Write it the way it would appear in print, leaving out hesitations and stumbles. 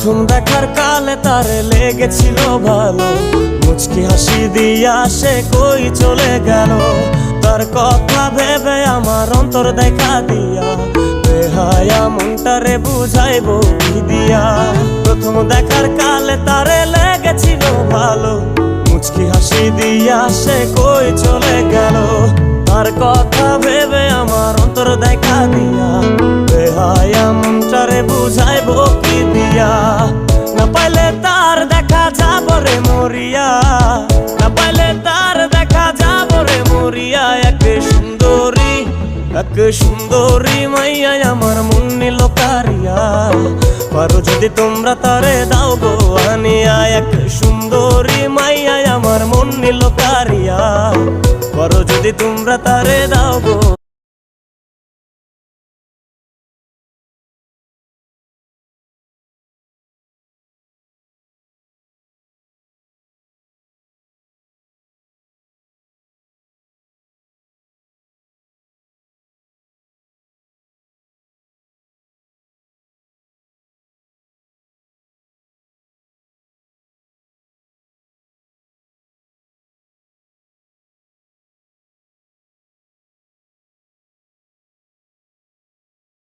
প্রথম দেখার কালে তারে লেগেছিল ভালো, মুচকি হাসি দিয়া সে কই চলে গেল। তার কথা ভেবে আমার অন্তর দেখা দিয়া বেহায়া মনটারে বুঝাইবো কি দিয়া। প্রথম দেখার কালে তারে লেগেছিল ভালো, মুচকি হাসি দিয়া সে কই চলে গেল। তার কথা ভেবে আমার অন্তর দেখা দিয়া বেহায়া মনটারে বুঝাইবো কি দিয়া। না পাইলে তার দেখা যাব রে মরিয়া, না পাইলে তার দেখা যাব রে মরিয়া। এক সুন্দরী মাইয়া আমার মন নিল কারিয়া, পারো যদি তোমরা তারে দাও গো আনিয়া। এক সুন্দরী মাইয়া আমার মন নিল কারিয়া, পারো যদি তোমরা তারে দাও গো